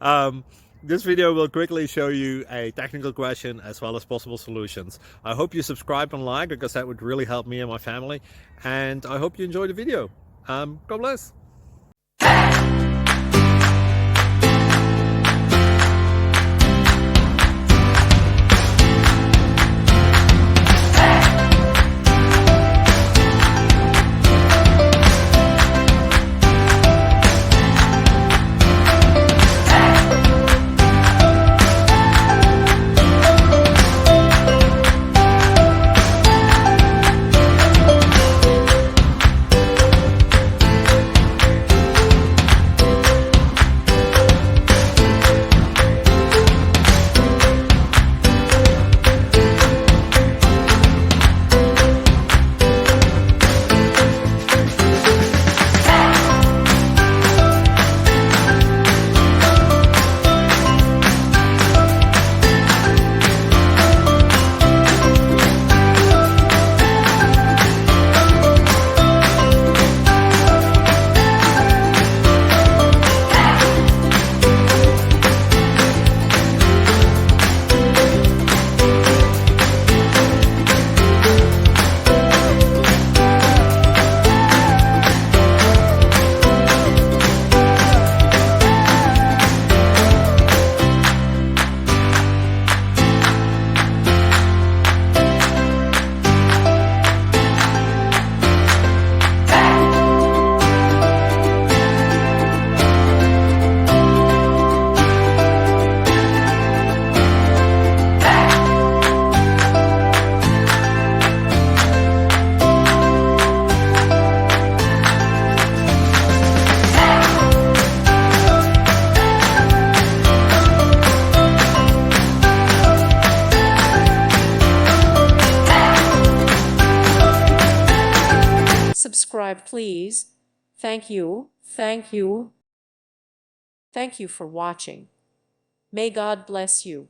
um, this video will quickly show you a technical question as well as possible solutions. I hope you subscribe and like, because that would really help me and my family. And I hope you enjoy the video. God bless. Subscribe, please. Thank you. Thank you. Thank you for watching. May God bless you.